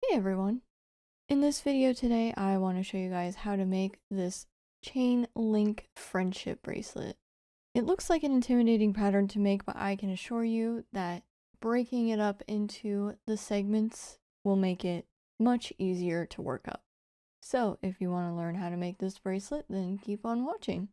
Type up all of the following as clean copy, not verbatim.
Hey everyone! In this video today, I want to show you guys how to make this chain link friendship bracelet. It looks like an intimidating pattern to make, but I can assure you that breaking it up into the segments will make it much easier to work up. So if you want to learn how to make this bracelet, then keep on watching.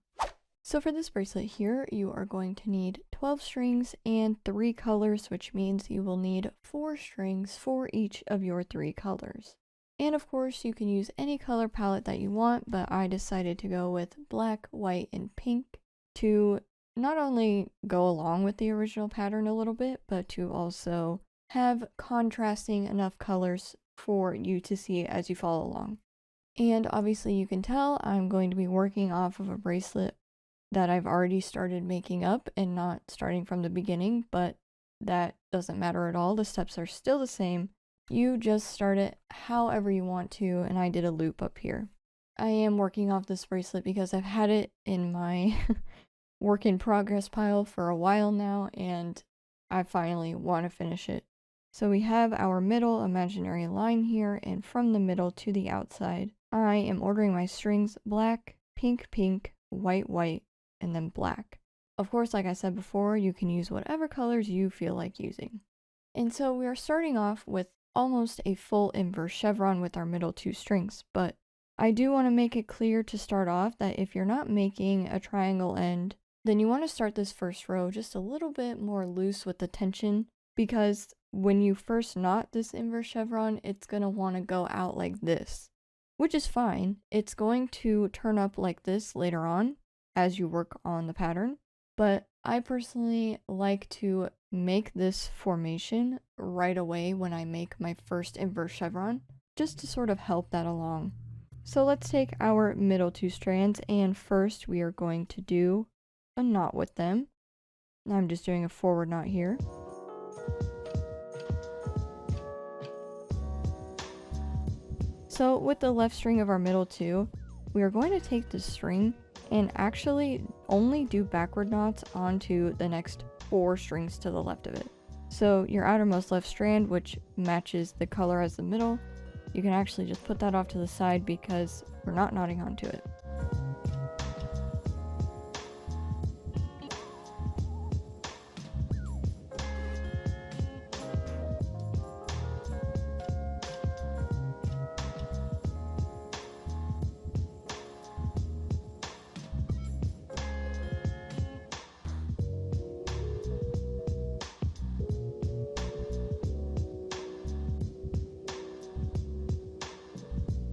So for this bracelet here, you are going to need 12 strings and 3 colors, which means you will need 4 strings for each of your 3 colors. And of course, you can use any color palette that you want, but I decided to go with black, white, and pink to not only go along with the original pattern a little bit, but to also have contrasting enough colors for you to see as you follow along. And obviously you can tell I'm going to be working off of a bracelet that I've already started making up and not starting from the beginning, but that doesn't matter at all. The steps are still the same. You just start it however you want to, and I did a loop up here. I am working off this bracelet because I've had it in my work in progress pile for a while now, and I finally want to finish it. So we have our middle imaginary line here, and from the middle to the outside, I am ordering my strings black, pink, pink, white, white, and then black. Of course, like I said before, you can use whatever colors you feel like using. And so we are starting off with almost a full inverse chevron with our middle 2 strings, but I do want to make it clear to start off that if you're not making a triangle end, then you want to start this first row just a little bit more loose with the tension, because when you first knot this inverse chevron, it's going to want to go out like this, which is fine. It's going to turn up like this later on as you work on the pattern, but I personally like to make this formation right away when I make my first inverse chevron, just to sort of help that along. So let's take our middle 2 strands, and first we are going to do a knot with them. I'm just doing a forward knot here. So with the left string of our middle 2, we are going to take this string and actually only do backward knots onto the next 4 strings to the left of it. So your outermost left strand, which matches the color as the middle, you can actually just put that off to the side because we're not knotting onto it.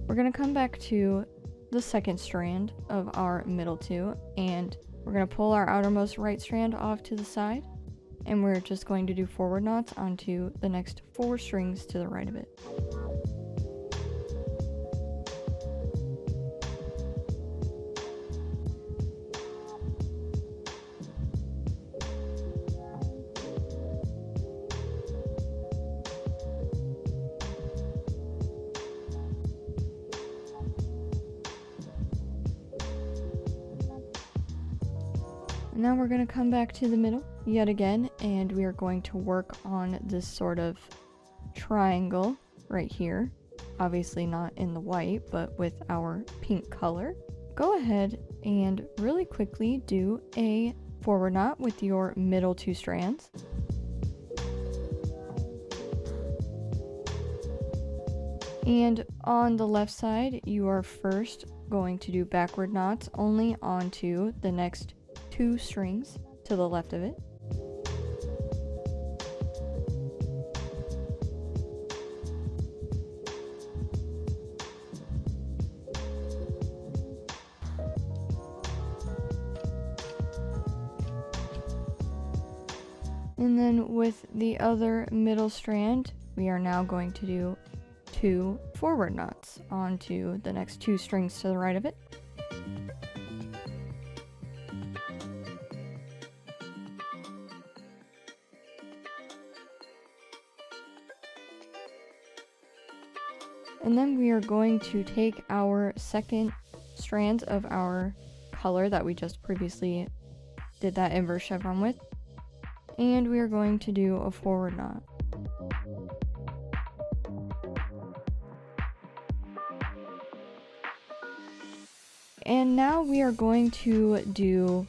We're going to come back to the second strand of our middle 2, and we're going to pull our outermost right strand off to the side, and we're just going to do forward knots onto the next 4 strings to the right of it. Now we're going to come back to the middle yet again, and we are going to work on this sort of triangle right here. Obviously not in the white, but with our pink color. Go ahead and really quickly do a forward knot with your middle 2 strands. And on the left side, you are first going to do backward knots only onto the next 2 strings to the left of it. And then with the other middle strand, we are now going to do 2 forward knots onto the next 2 strings to the right of it. And then we are going to take our second strand of our color that we just previously did that inverse chevron with, and we are going to do a forward knot. and now we are going to do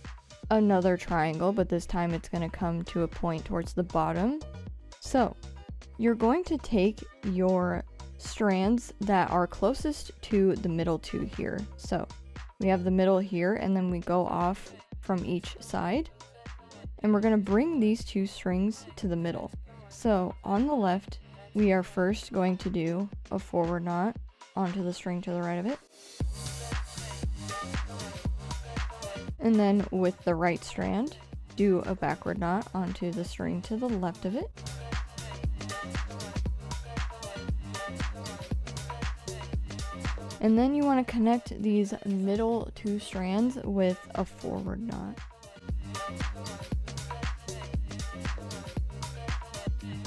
another triangle, but this time it's going to come to a point towards the bottom. So you're going to take your strands that are closest to the middle two here. So we have the middle here, and then we go off from each side, and we're going to bring these two strings to the middle. So on the left, we are first going to do a forward knot onto the string to the right of it. And then with the right strand, do a backward knot onto the string to the left of it. And then you want to connect these middle two strands with a forward knot.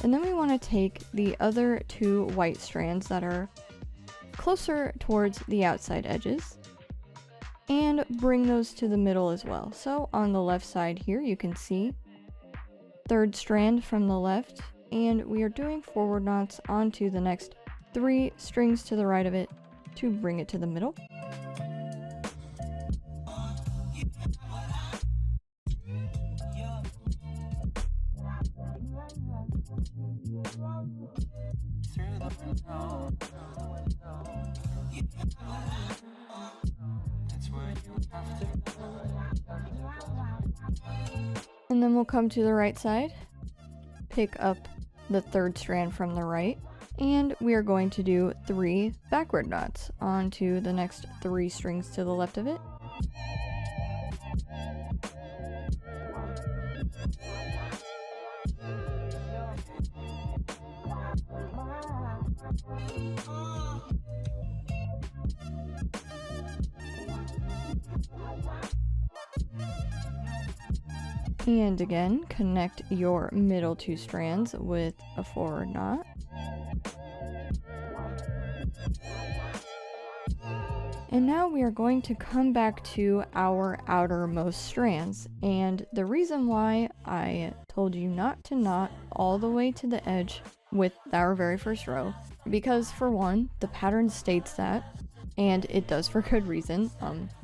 And then we want to take the other two white strands that are closer towards the outside edges and bring those to the middle as well. So on the left side here, you can see third strand from the left, and we are doing forward knots onto the next 3 strings to the right of it to bring it to the middle. And then we'll come to the right side, pick up the third strand from the right, and we are going to do 3 backward knots onto the next 3 strings to the left of it. And again, connect your middle 2 strands with a forward knot. And now we are going to come back to our outermost strands. And the reason why I told you not to knot all the way to the edge with our very first row, because for one, the pattern states that, and it does for good reason.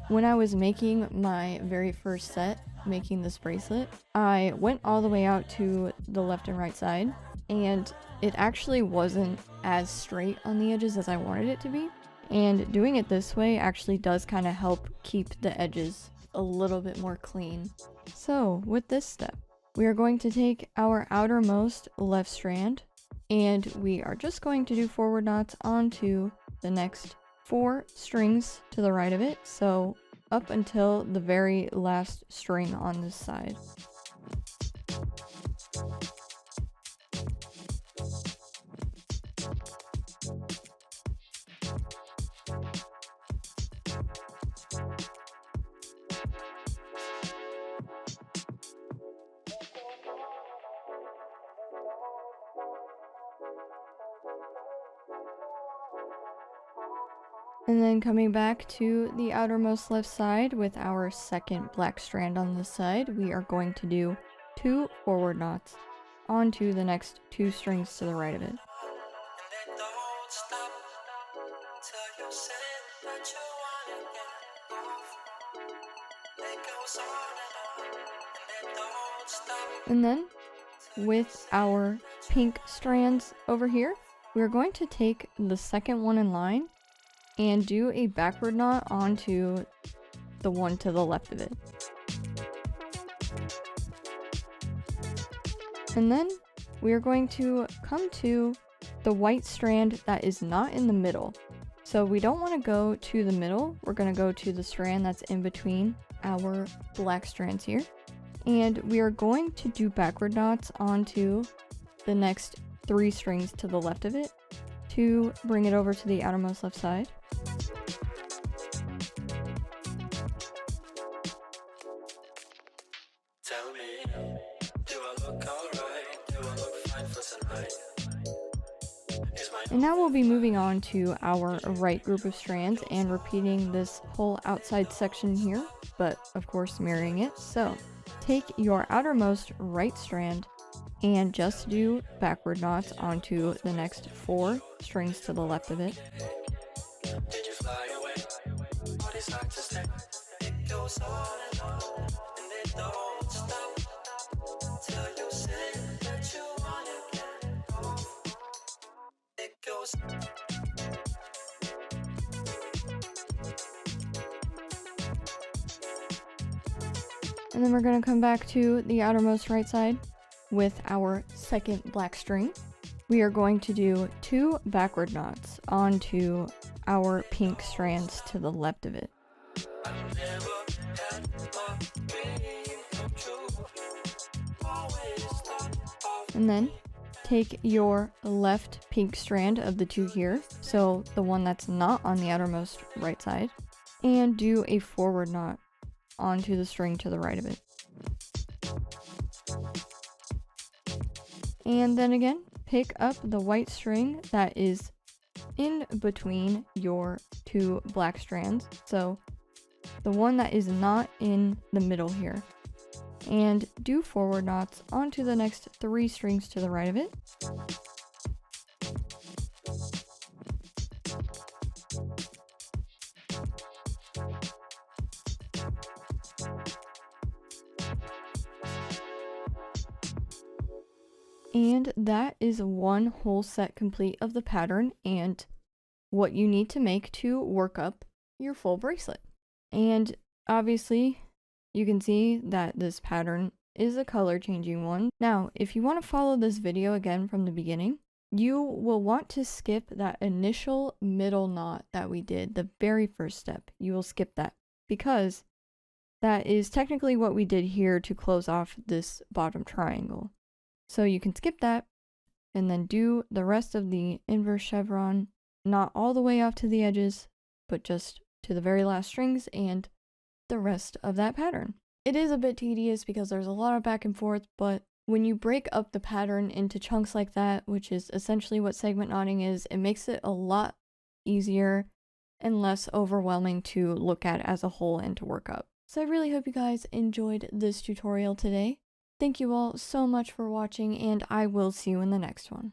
When I was making my very first set, making this bracelet, I went all the way out to the left and right side, and it actually wasn't as straight on the edges as I wanted it to be. And doing it this way actually does kind of help keep the edges a little bit more clean. So with this step, we are going to take our outermost left strand, and we are just going to do forward knots onto the next 4 strings to the right of it. So up until the very last string on this side. And then coming back to the outermost left side with our second black strand on this side, we are going to do 2 forward knots onto the next 2 strings to the right of it. And then with our pink strands over here, we're going to take the second one in line and do a backward knot onto the one to the left of it. And then we are going to come to the white strand that is not in the middle. So we don't want to go to the middle, we're going to go to the strand that's in between our black strands here. And we are going to do backward knots onto the next 3 strings to the left of it to bring it over to the outermost left side. Tell me, do I look alright? Do I look fine for tonight? And now we'll be moving on to our right group of strands and repeating this whole outside section here, but of course mirroring it. So take your outermost right strand and just do backward knots onto the next 4 strings to the left of it. Did you fly away? it's hard to stay. It goes on and on, and it don't stop till you say that you wanna get off. It goes. And then we're going to come back to the outermost right side with our second black string. We are going to do 2 backward knots onto our pink strands to the left of it. And then take your left pink strand of the 2 here, so the one that's not on the outermost right side, and do a forward knot onto the string to the right of it. And then again, pick up the white string that is in between your 2 black strands, so the one that is not in the middle here, and do forward knots onto the next 3 strings to the right of it. And that is one whole set complete of the pattern and what you need to make to work up your full bracelet. And obviously you can see that this pattern is a color changing one. Now, if you want to follow this video again from the beginning, you will want to skip that initial middle knot that we did, the very first step. You will skip that because that is technically what we did here to close off this bottom triangle. So you can skip that and then do the rest of the inverse chevron, not all the way off to the edges, but just to the very last strings and the rest of that pattern. It is a bit tedious because there's a lot of back and forth, but when you break up the pattern into chunks like that, which is essentially what segment knotting is, it makes it a lot easier and less overwhelming to look at as a whole and to work up. So I really hope you guys enjoyed this tutorial today. Thank you all so much for watching, and I will see you in the next one.